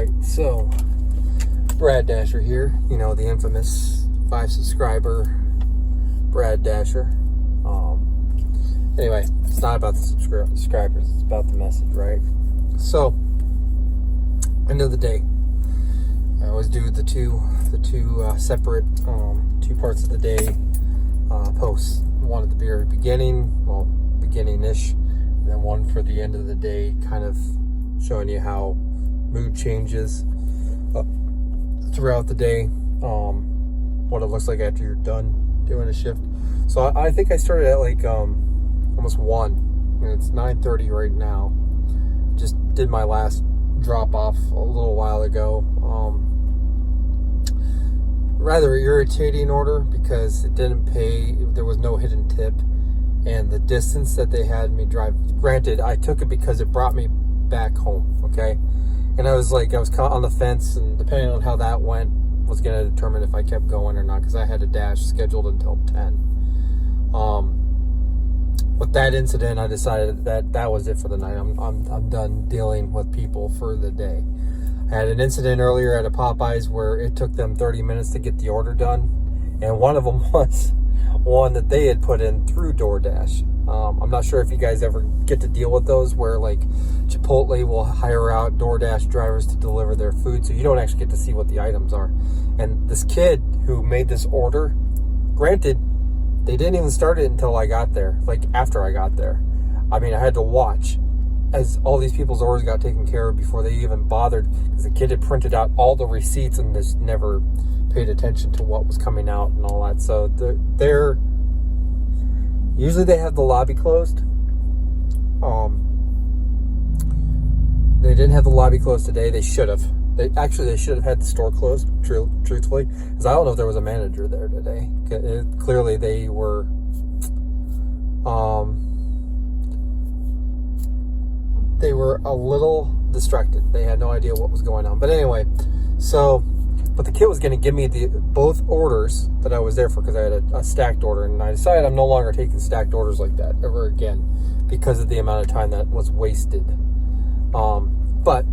Alright, so Brad Dasher here, you know, the infamous 5 subscriber Brad Dasher. Anyway, it's not about the subscribers, it's about the message, right? So, end of the day, I always do the two separate 2 parts of the day posts. One at the very beginning, well, beginning-ish, and then one for the end of the day, kind of showing you how mood changes throughout the day, what it looks like after you're done doing a shift. So I think I started at like almost 1, and it's 9:30 right now. Just did my last drop off a little while ago. Rather irritating order because it didn't pay. There was no hidden tip, and the distance that they had me drive. Granted, I took it because it brought me back home. Okay, and I was on the fence, and depending on how that went, was going to determine if I kept going or not, because I had a dash scheduled until 10. With that incident, I decided that was it for the night. I'm done dealing with people for the day. I had an incident earlier at a Popeyes where it took them 30 minutes to get the order done, and one of them was one that they had put in through DoorDash. I'm not sure if you guys ever get to deal with those where like Chipotle will hire out DoorDash drivers to deliver their food, so you don't actually get to see what the items are. And this kid who made this order, granted, they didn't even start it until I got there, like after I got there. I mean, I had to watch as all these people's orders got taken care of before they even bothered, because the kid had printed out all the receipts and just never paid attention to what was coming out and all that. So they're usually they have the lobby closed. They didn't have the lobby closed today. They should have. They should have had the store closed, truthfully, because I don't know if there was a manager there today. Clearly, they were a little distracted. They had no idea what was going on. But anyway, but the kid was going to give me both orders that I was there for, because I had a stacked order, and I decided I'm no longer taking stacked orders like that ever again because of the amount of time that was wasted. But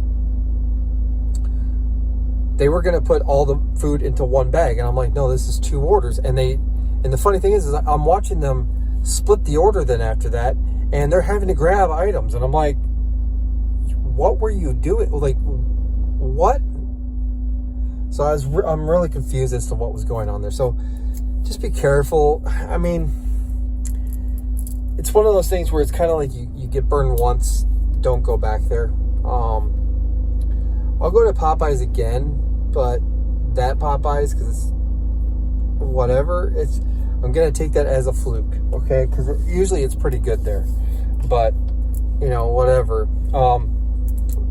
they were going to put all the food into one bag, and I'm like, no, this is 2 orders. And the funny thing is I'm watching them split the order then after that, and they're having to grab items, and I'm like, what were you doing? Like, what? So I'm really confused as to what was going on there. So just be careful. I mean, it's one of those things where it's kind of like you get burned once, don't go back there. I'll go to Popeyes again, but that Popeyes, because it's whatever, I'm going to take that as a fluke, okay? Because usually it's pretty good there. But, whatever.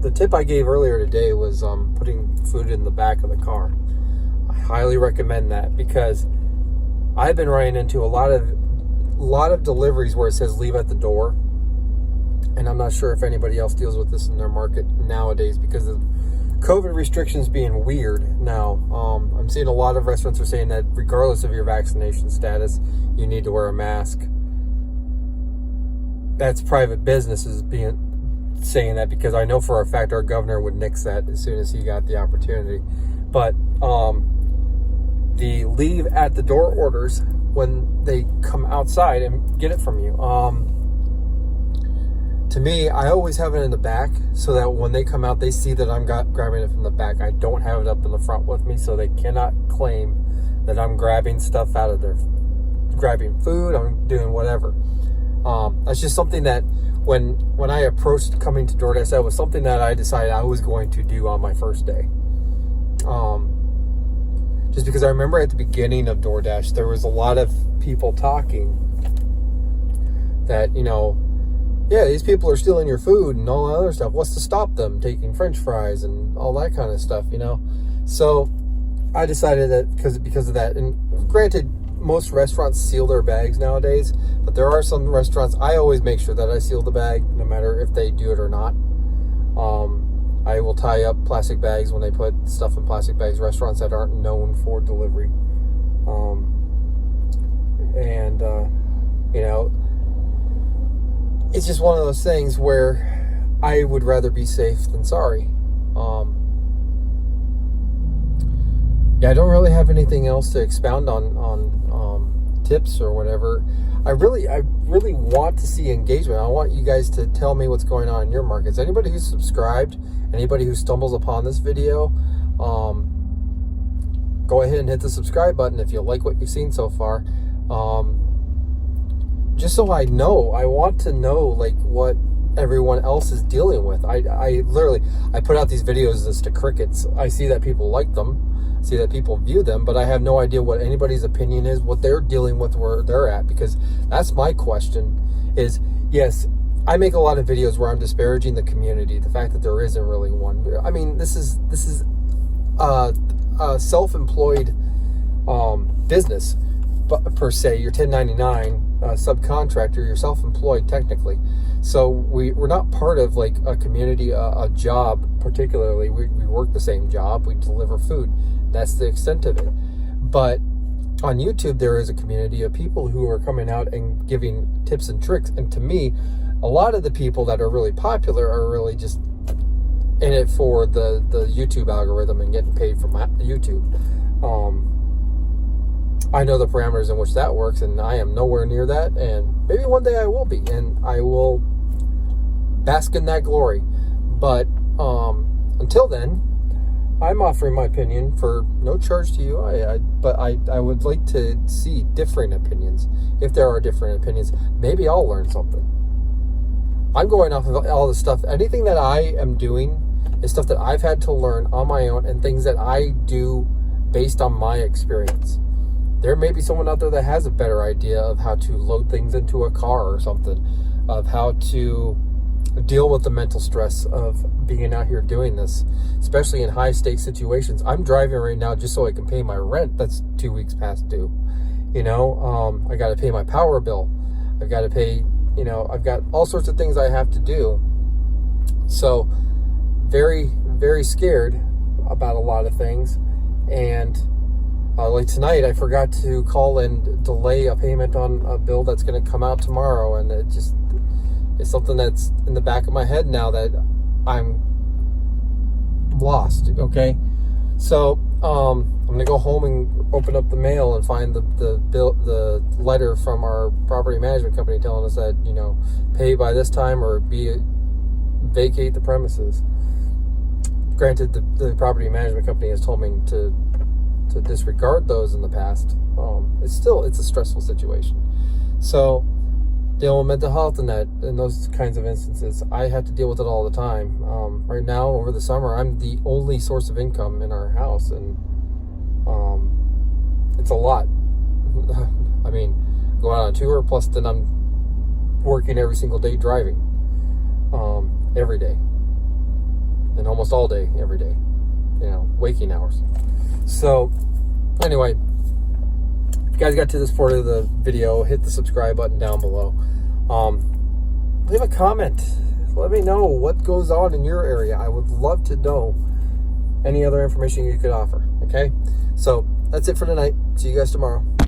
The tip I gave earlier today was putting food in the back of the car. I highly recommend that, because I've been running into a lot of deliveries where it says leave at the door. And I'm not sure if anybody else deals with this in their market nowadays because of COVID restrictions being weird now. I'm seeing a lot of restaurants are saying that regardless of your vaccination status, you need to wear a mask. That's private businesses saying that, because I know for a fact our governor would nix that as soon as he got the opportunity. But the leave at the door orders, when they come outside and get it from you, to me, I always have it in the back so that when they come out, they see that I'm grabbing it from the back. I don't have it up in the front with me, so they cannot claim that I'm grabbing stuff out of there, grabbing food, I'm doing whatever. That's just something that when I approached coming to DoorDash, that was something that I decided I was going to do on my first day. Just because I remember at the beginning of DoorDash, there was a lot of people talking that, yeah, these people are stealing your food and all that other stuff. What's to stop them taking French fries and all that kind of stuff, So I decided that because of that. And granted, most restaurants seal their bags nowadays, but there are some restaurants, I always make sure that I seal the bag, no matter if they do it or not. I will tie up plastic bags when they put stuff in plastic bags, restaurants that aren't known for delivery. It's just one of those things where I would rather be safe than sorry. yeah, I don't really have anything else to expound on tips or whatever. I really want to see engagement. I want you guys to tell me what's going on in your markets. Anybody who's subscribed, anybody who stumbles upon this video, go ahead and hit the subscribe button if you like what you've seen so far. Just so I know, I want to know like what everyone else is dealing with. I literally put out these videos as to crickets. I see that people like them, see that people view them, but I have no idea what anybody's opinion is, what they're dealing with, where they're at, because that's my question is, yes, I make a lot of videos where I'm disparaging the community, the fact that there isn't really one. I mean, this is a self-employed business, but per se, you're 1099 subcontractor, you're self-employed technically. So we're not part of like a community, a job particularly. We work the same job, we deliver food. That's the extent of it. But on YouTube, there is a community of people who are coming out and giving tips and tricks. And to me, a lot of the people that are really popular are really just in it for the YouTube algorithm and getting paid from YouTube. I know the parameters in which that works, and I am nowhere near that, and maybe one day I will be, and I will bask in that glory. But until then, I'm offering my opinion for no charge to you. But I would like to see differing opinions. If there are different opinions, maybe I'll learn something. I'm going off of all the stuff. Anything that I am doing is stuff that I've had to learn on my own, and things that I do based on my experience. There may be someone out there that has a better idea of how to load things into a car or something, of how to deal with the mental stress of being out here doing this, especially in high stakes situations. I'm driving right now just so I can pay my rent that's 2 weeks past due. I got to pay my power bill. I've got to pay, I've got all sorts of things I have to do. So very, very scared about a lot of things. And like tonight, I forgot to call and delay a payment on a bill that's going to come out tomorrow, and it's something that's in the back of my head now that I'm lost. Okay, so I'm going to go home and open up the mail and find the letter from our property management company telling us that pay by this time or vacate the premises. Granted, the property management company has told me to disregard those in the past. It's a stressful situation. So dealing with mental health and those kinds of instances, I have to deal with it all the time. Right now, over the summer, I'm the only source of income in our house, and it's a lot. I mean, going on a tour, plus then I'm working every single day driving, every day, and almost all day, every day, waking hours. So anyway, if you guys got to this part of the video, hit the subscribe button down below. Leave a comment. Let me know what goes on in your area. I would love to know any other information you could offer. Okay, so that's it for tonight. See you guys tomorrow.